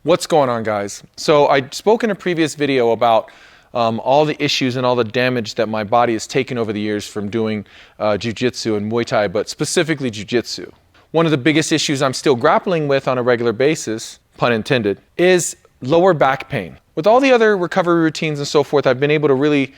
What's going on, guys? So I spoke in a previous video about all the issues and all the damage that my body has taken over the years from doing Jiu Jitsu and Muay Thai, but specifically Jiu Jitsu. One of the biggest issues I'm still grappling with on a regular basis, pun intended, is lower back pain. With all the other recovery routines and so forth, I've been able to really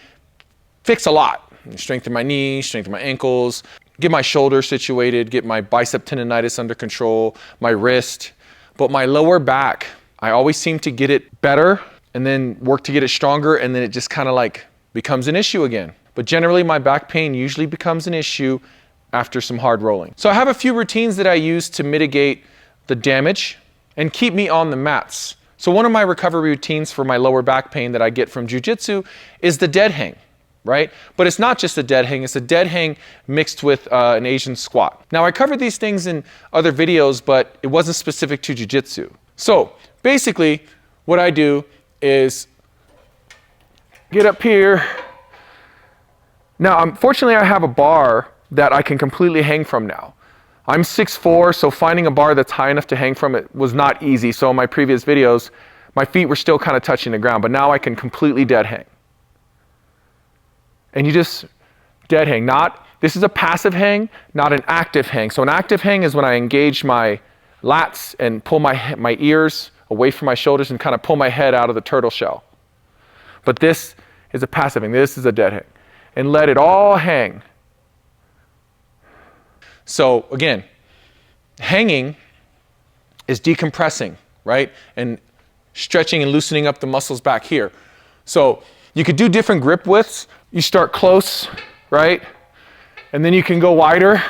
fix a lot. Strengthen my knees, strengthen my ankles, get my shoulder situated, get my bicep tendonitis under control, my wrist. But my lower back, I always seem to get it better and then work to get it stronger, and then it just kind of like becomes an issue again. But generally my back pain usually becomes an issue after some hard rolling. So I have a few routines that I use to mitigate the damage and keep me on the mats. So one of my recovery routines for my lower back pain that I get from Jiu Jitsu is the dead hang, right? But it's not just a dead hang, it's a dead hang mixed with an Asian squat. Now I covered these things in other videos, but it wasn't specific to Jiu Jitsu. So basically what I do is get up here. Now unfortunately I have a bar that I can completely hang from now. I'm 6'4", so finding a bar that's high enough to hang from it was not easy. So in my previous videos, my feet were still kind of touching the ground, but now I can completely dead hang. And you just dead hang. This is a passive hang, not an active hang. So an active hang is when I engage my lats and pull my ears away from my shoulders and kind of pull my head out of the turtle shell. But this is a passive hang. This is a dead hang. And let it all hang. So again, hanging is decompressing, right? And stretching and loosening up the muscles back here. So you could do different grip widths. You start close, right? And then you can go wider.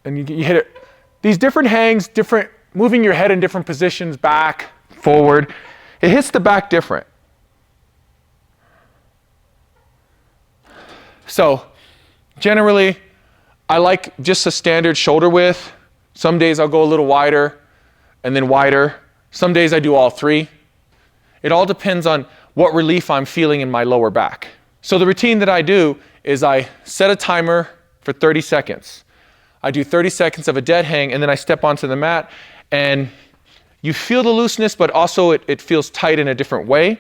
And you hit it. These different hangs, moving your head in different positions, back, forward. It hits the back different. So generally, I like just a standard shoulder width. Some days I'll go a little wider and then wider. Some days I do all three. It all depends on what relief I'm feeling in my lower back. So the routine that I do is I set a timer for 30 seconds. I do 30 seconds of a dead hang, and then I step onto the mat, and you feel the looseness, but also it feels tight in a different way.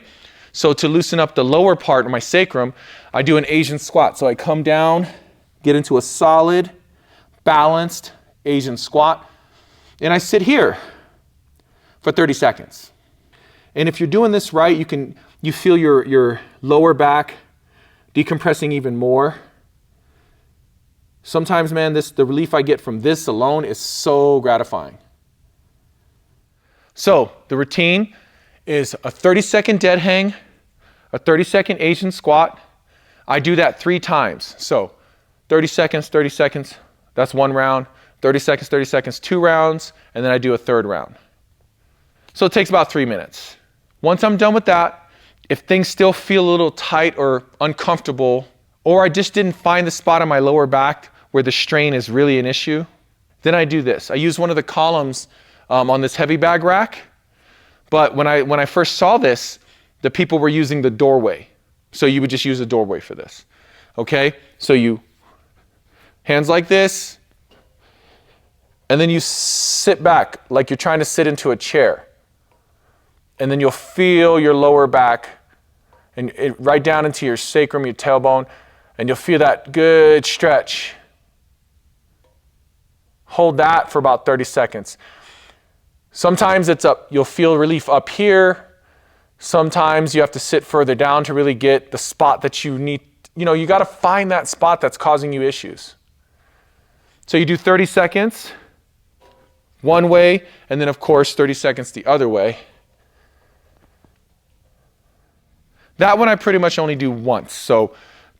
So to loosen up the lower part of my sacrum, I do an Asian squat. So I come down, get into a solid, balanced Asian squat, and I sit here for 30 seconds. And if you're doing this right, you feel your lower back decompressing even more. Sometimes, man, the relief I get from this alone is so gratifying. So the routine is a 30-second dead hang, a 30-second Asian squat. I do that 3 times. So 30 seconds, that's 1 round. 30 seconds, 2 rounds, and then I do a 3rd round. So it takes about 3 minutes. Once I'm done with that, if things still feel a little tight or uncomfortable, or I just didn't find the spot on my lower back where the strain is really an issue, then I do this. I use one of the columns on this heavy bag rack, but when I first saw this, the people were using the doorway. So you would just use a doorway for this. Okay? So you, hands like this, and then you sit back like you're trying to sit into a chair. And then you'll feel your lower back and right down into your sacrum, your tailbone, and you'll feel that good stretch. Hold that for about 30 seconds. Sometimes you'll feel relief up here. Sometimes you have to sit further down to really get the spot that you need. You got to find that spot that's causing you issues. So you do 30 seconds one way, and then of course 30 seconds the other way. That one I pretty much only do once. So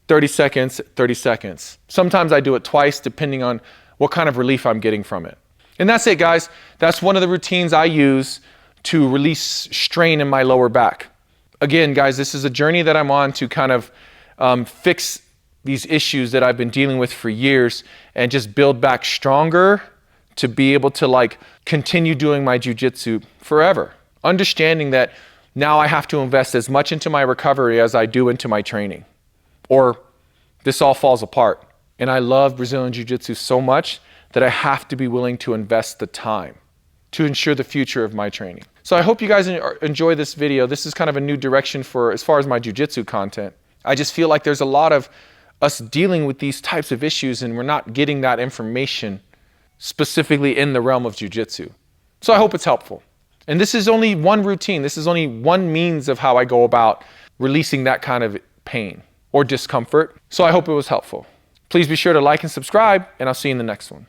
30 seconds, 30 seconds. Sometimes I do it twice depending on what kind of relief I'm getting from it. And that's it, guys. That's one of the routines I use to release strain in my lower back. Again, guys, this is a journey that I'm on to kind of fix these issues that I've been dealing with for years and just build back stronger to be able to continue doing my jiu-jitsu forever. Understanding that now I have to invest as much into my recovery as I do into my training, or this all falls apart. And I love Brazilian Jiu-Jitsu so much that I have to be willing to invest the time. to ensure the future of my training. So I hope you guys enjoy this video. This is kind of a new direction for as far as my jiu-jitsu content. I just feel like there's a lot of us dealing with these types of issues and we're not getting that information specifically in the realm of jiu-jitsu. So I hope it's helpful. And this is only one routine. This is only one means of how I go about releasing that kind of pain or discomfort. So I hope it was helpful. Please be sure to like and subscribe, and I'll see you in the next one.